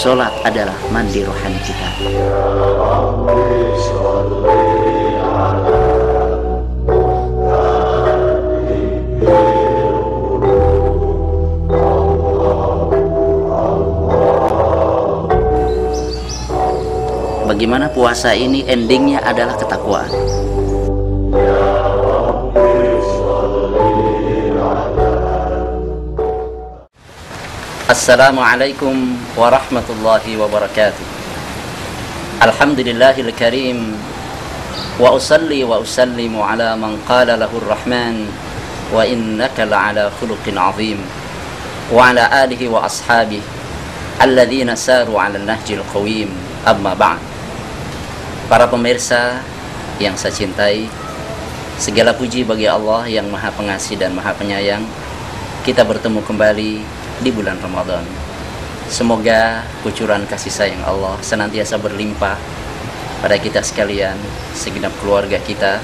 Sholat adalah mandi rohani kita. Bagaimana puasa ini endingnya adalah ketakwaan. Assalamualaikum warahmatullahi wabarakatuh. Alhamdulillahil karim. Wa usalli wa usallimu ala man qala lahur rahman. Wa innaka la'ala khuluqin azim. Wa ala alihi wa ashabihi alladhina saru ala nahjil qawim. Amma ba'd. Para pemirsa yang saya cintai, segala puji bagi Allah yang Maha Pengasih dan Maha Penyayang. Kita bertemu kembali di bulan Ramadan. Semoga kucuran kasih sayang Allah senantiasa berlimpah pada kita sekalian, segenap keluarga kita,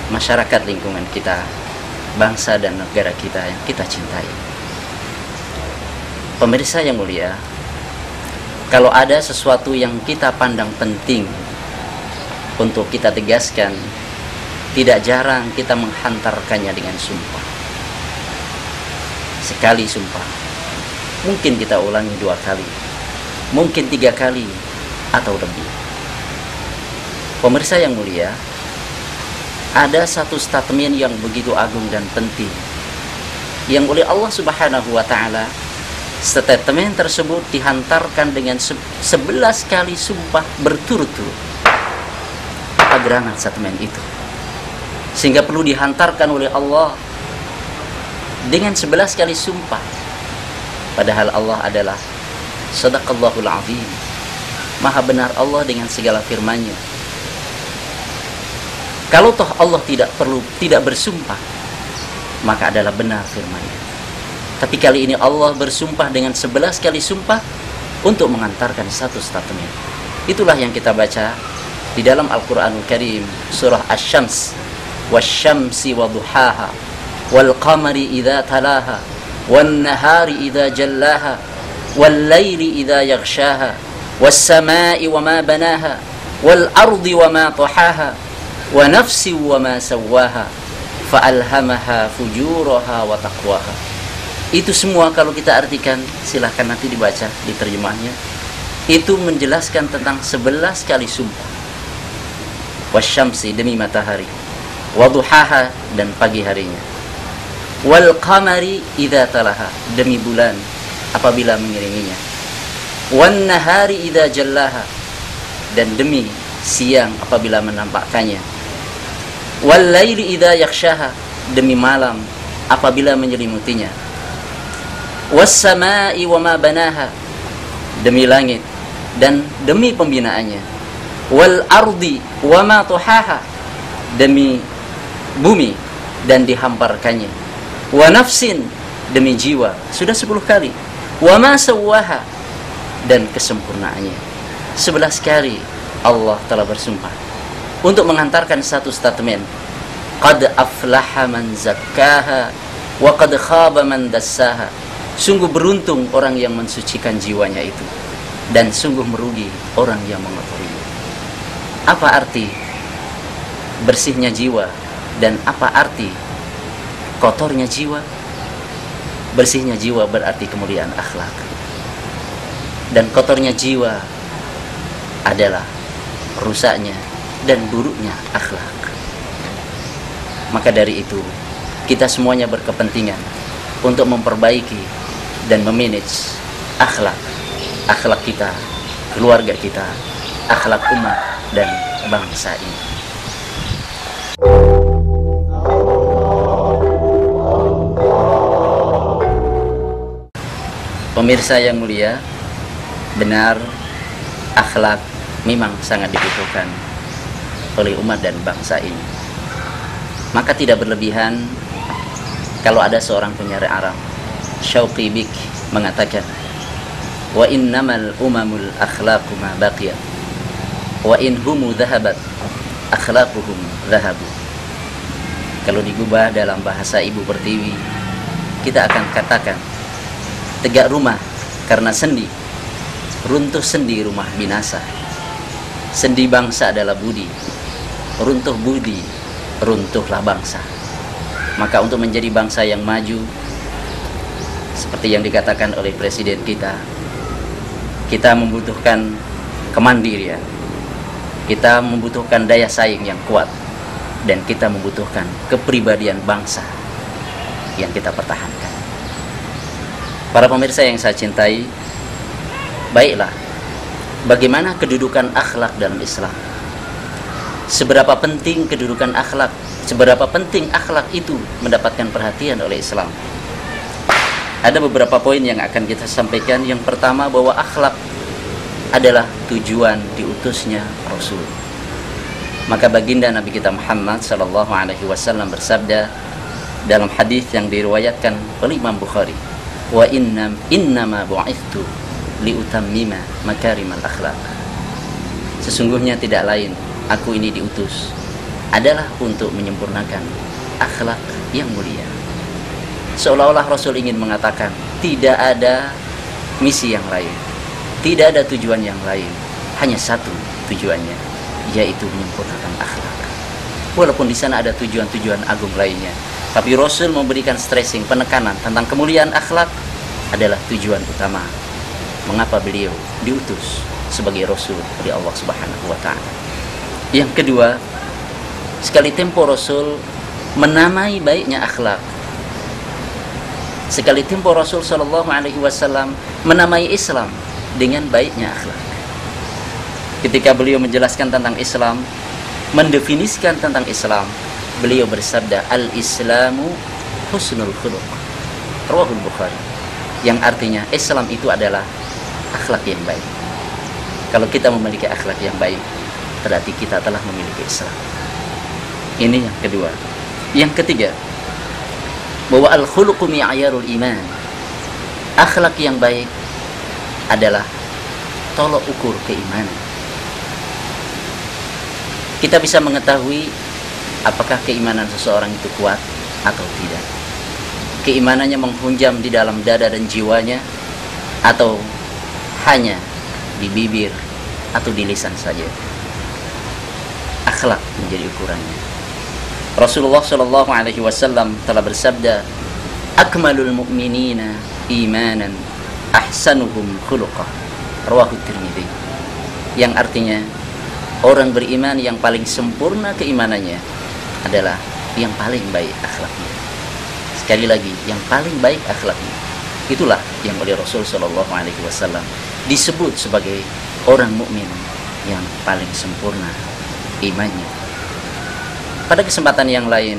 masyarakat lingkungan kita, bangsa dan negara kita yang kita cintai. Pemirsa yang mulia, kalau ada sesuatu yang kita pandang penting untuk kita tegaskan, tidak jarang kita menghantarkannya dengan sumpah. Sekali sumpah, mungkin kita ulangi 2 kali, mungkin 3 kali atau lebih. Pemirsa yang mulia, ada satu statement yang begitu agung dan penting yang oleh Allah Subhanahu wa Ta'ala, statement tersebut dihantarkan dengan 11 kali sumpah berturut-turut. Apa gerangan statement itu sehingga perlu dihantarkan oleh Allah dengan 11 kali sumpah? Padahal Allah adalah Sadaqallahul Azim, Maha benar Allah dengan segala firman-Nya. Kalau toh Allah tidak bersumpah, maka adalah benar firman-Nya. Tapi kali ini Allah bersumpah dengan 11 kali sumpah untuk mengantarkan satu statement. Itulah yang kita baca di dalam Al-Qur'anul Karim, surah Asy-Syams, wasyamsi waduhaha wal qamari idza talaha wan nahari idza jallaha wal laili idza yaghshaha was samai wama banaha wal ardi wama tahaha wa nafsi wama sawaha fa alhamaha fujuraha wa taqwaha. Itu semua kalau kita artikan, silahkan nanti dibaca di terjemahnya. Itu menjelaskan tentang 11 kali sumpah. Wasyamsi, demi matahari, waduhaha, dan pagi harinya, wal qamari idza talaha, demi bulan apabila mengiringinya, wan nahari idza jallaha, dan demi siang apabila menampakkannya, wal laili idza yaghshaha, demi malam apabila menyelimutinya, was samai wama banaha, demi langit dan demi pembinaannya, wal ardi wama tuhaha, demi bumi dan dihamparkannya, wa nafsin, demi jiwa, sudah 10 kali, wa ma sawaha, dan kesempurnaannya. 11 kali Allah telah bersumpah untuk mengantarkan satu statement. Qad aflaha man zakkaha wa qad khaba man dassaha. Sungguh beruntung orang yang mensucikan jiwanya itu, dan sungguh merugi orang yang mengotorinya. Apa arti bersihnya jiwa dan apa arti kotornya jiwa? Bersihnya jiwa berarti kemuliaan akhlak, dan kotornya jiwa adalah rusaknya dan buruknya akhlak. Maka dari itu, kita semuanya berkepentingan untuk memperbaiki dan memanage akhlak kita, keluarga kita, akhlak umat dan bangsa ini. Pemirsa yang mulia, benar, akhlak memang sangat dibutuhkan oleh umat dan bangsa ini. Maka tidak berlebihan kalau ada seorang penyair Arab, Syauqi Bik, mengatakan, wa innamal umamul akhlaqu ma baqiyat wa in humu dhahabat akhlaquhum dhahabu. Kalau digubah dalam bahasa Ibu Pertiwi, kita akan katakan, tegak rumah karena sendi, runtuh sendi rumah binasa. Sendi bangsa adalah budi, runtuh budi, runtuhlah bangsa. Maka untuk menjadi bangsa yang maju, seperti yang dikatakan oleh presiden kita membutuhkan kemandirian, kita membutuhkan daya saing yang kuat, dan kita membutuhkan kepribadian bangsa yang kita pertahankan. Para pemirsa yang saya cintai, baiklah, bagaimana kedudukan akhlak dalam Islam? Seberapa penting kedudukan akhlak? Seberapa penting akhlak itu mendapatkan perhatian oleh Islam? Ada beberapa poin yang akan kita sampaikan. Yang pertama, bahwa akhlak adalah tujuan diutusnya Rasul. Maka baginda Nabi kita Muhammad sallallahu alaihi wasallam bersabda dalam hadis yang diriwayatkan oleh Imam Bukhari, wa innama bu'ithtu liutammima makarimal akhlak. Sesungguhnya tidak lain, aku ini diutus adalah untuk menyempurnakan akhlak yang mulia. Seolah-olah Rasul ingin mengatakan tidak ada misi yang lain, tidak ada tujuan yang lain, hanya satu tujuannya, yaitu menyempurnakan akhlak. Walaupun di sana ada tujuan-tujuan agung lainnya, tapi Rasul memberikan stressing, penekanan tentang kemuliaan akhlak adalah tujuan utama mengapa beliau diutus sebagai Rasul oleh Allah Subhanahu wa ta'ala. Yang kedua, sekali tempo Rasul menamai baiknya akhlak. Sekali tempo Rasul sallallahu alaihi wasallam menamai Islam dengan baiknya akhlak. Ketika beliau menjelaskan tentang Islam, mendefinisikan tentang Islam, beliau bersabda, al-Islamu husnul khuluq, rawahul Bukhari, yang artinya Islam itu adalah akhlak yang baik. Kalau kita memiliki akhlak yang baik, berarti kita telah memiliki Islam. Ini yang kedua. Yang ketiga, bahwa al-khuluqu mi'yarul iman. Akhlak yang baik adalah tolok ukur keimanan. Kita bisa mengetahui apakah keimanan seseorang itu kuat atau tidak. Keimanannya menghunjam di dalam dada dan jiwanya, atau hanya di bibir atau di lisan saja. Akhlak menjadi ukurannya. Rasulullah sallallahu alaihi wasallam telah bersabda, akmalul mu'minina imanan ahsanuhum khuluqah, rawahu Tirmidzi. Yang artinya, orang beriman yang paling sempurna keimanannya adalah yang paling baik akhlaknya. Sekali lagi, yang paling baik akhlaknya. Itulah yang oleh Rasul sallallahu alaihi wasallam disebut sebagai orang mukmin yang paling sempurna imannya. Pada kesempatan yang lain,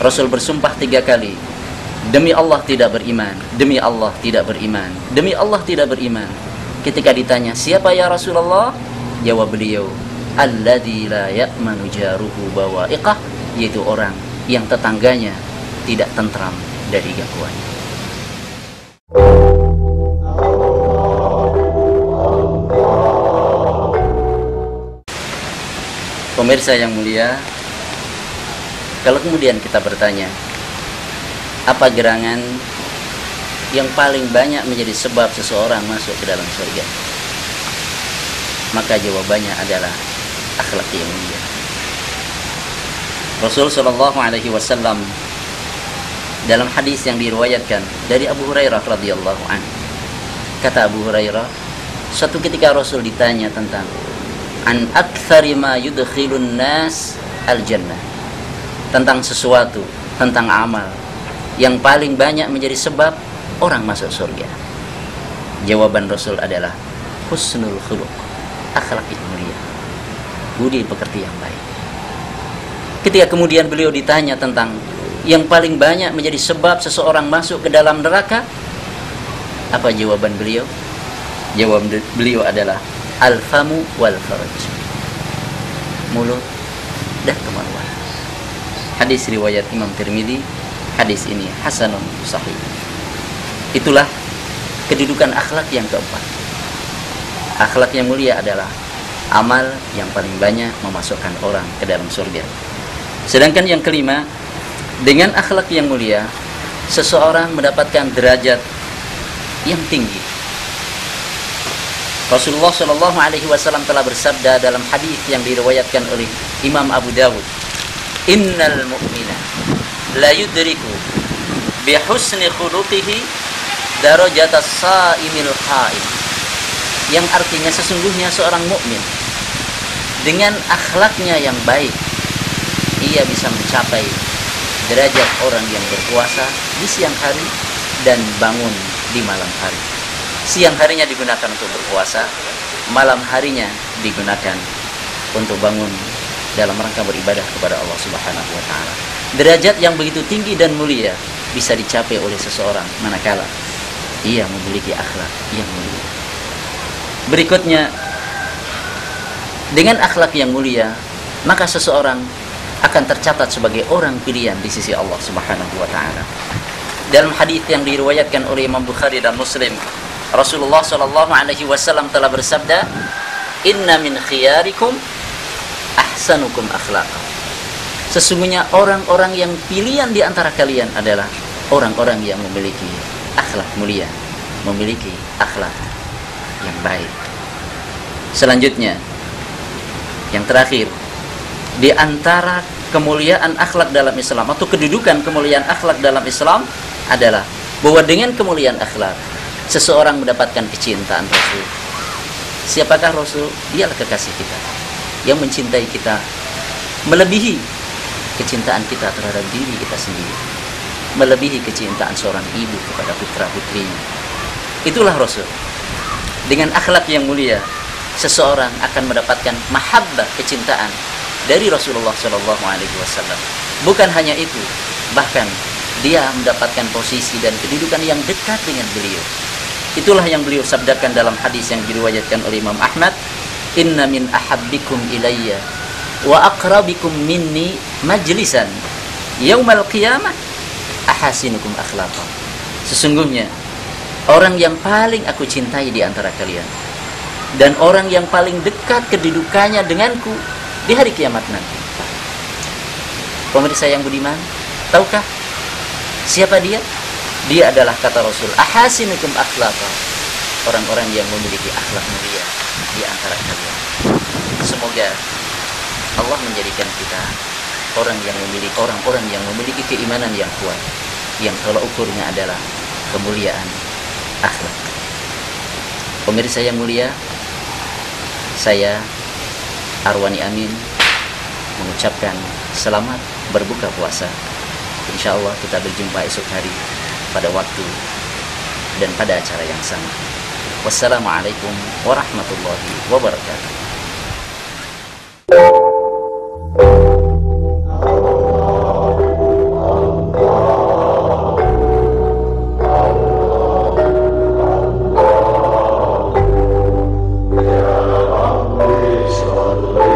Rasul bersumpah 3 kali, demi Allah tidak beriman, demi Allah tidak beriman, demi Allah tidak beriman. Ketika ditanya, siapa ya Rasulullah? Jawab beliau, alladzi la ya'manu jaruhu bawa'iqah, yaitu orang yang tetangganya tidak tentram dari gangguannya. Pemirsa yang mulia, kalau kemudian kita bertanya, apa gerangan yang paling banyak menjadi sebab seseorang masuk ke dalam surga? Maka jawabannya adalah akhlak yang mulia. Rasul sallallahu alaihi wasallam dalam hadis yang diriwayatkan dari Abu Hurairah radhiyallahu anhu, kata Abu Hurairah, suatu ketika Rasul ditanya tentang an aktsari ma yudkhilun nas al-jannah, tentang sesuatu, tentang amal yang paling banyak menjadi sebab orang masuk surga. Jawaban Rasul adalah husnul khuluq, akhlak yang mulia, budi pekerti yang baik. Ketika kemudian beliau ditanya tentang yang paling banyak menjadi sebab seseorang masuk ke dalam neraka, apa jawaban beliau? Jawaban beliau adalah al-famu wal faraj, mulut dan kemaluan. Hadis riwayat Imam Tirmidzi. Hadis ini hasanun sahih. Itulah kedudukan akhlak yang keempat. Akhlak yang mulia adalah amal yang paling banyak memasukkan orang ke dalam surga. Sedangkan yang kelima, dengan akhlak yang mulia, seseorang mendapatkan derajat yang tinggi. Rasulullah Shallallahu Alaihi Wasallam telah bersabda dalam hadis yang diriwayatkan oleh Imam Abu Dawud, Innal mu'mina la yudriku bihusni khuluqihi darajatas saimil qa'im. Yang artinya sesungguhnya seorang mukmin dengan akhlaknya yang baik, ia bisa mencapai derajat orang yang berpuasa di siang hari dan bangun di malam hari. Siang harinya digunakan untuk berpuasa, malam harinya digunakan untuk bangun dalam rangka beribadah kepada Allah Subhanahu wa taala. Derajat yang begitu tinggi dan mulia bisa dicapai oleh seseorang manakala ia memiliki akhlak yang mulia. Berikutnya, dengan akhlak yang mulia, maka seseorang akan tercatat sebagai orang pilihan di sisi Allah Subhanahu wa taala. Dalam hadis yang diriwayatkan oleh Imam Bukhari dan Muslim, Rasulullah Shallallahu Alaihi Wasallam telah bersabda, Inna min khiyarikum ahsanukum akhlaqan. Sesungguhnya orang-orang yang pilihan di antara kalian adalah orang-orang yang memiliki akhlak mulia, memiliki akhlak yang baik. Selanjutnya, yang terakhir, di antara kemuliaan akhlak dalam Islam atau kedudukan kemuliaan akhlak dalam Islam adalah bahwa dengan kemuliaan akhlak seseorang mendapatkan kecintaan Rasul. Siapakah Rasul? Dialah kekasih kita yang mencintai kita melebihi kecintaan kita terhadap diri kita sendiri, melebihi kecintaan seorang ibu kepada putra-putrinya. Itulah Rasul. Dengan akhlak yang mulia, seseorang akan mendapatkan mahabbah, kecintaan dari Rasulullah Shallallahu Alaihi Wasallam. Bukan hanya itu, bahkan dia mendapatkan posisi dan kedudukan yang dekat dengan beliau. Itulah yang beliau sabdakan dalam hadis yang diriwayatkan oleh Imam Ahmad, Inna min ahabbikum ilayya wa aqrabikum minni majlisan yaumal qiyamah ahasinukum akhlaqan. Sesungguhnya orang yang paling aku cintai di antara kalian dan orang yang paling dekat kedudukannya denganku di hari kiamat nanti. Pemirsa yang budiman, tahukah siapa dia? Dia adalah, kata Rasul, ahasinukum akhlaqan, orang-orang yang memiliki akhlak mulia di antara kalian. Semoga Allah menjadikan kita orang-orang yang memiliki keimanan yang kuat, yang tolak ukurnya adalah kemuliaan akhlak. Pemirsa yang mulia, saya Arwani Amin mengucapkan selamat berbuka puasa. Insya Allah kita berjumpa esok hari pada waktu dan pada acara yang sama. Wassalamualaikum warahmatullahi wabarakatuh. Salli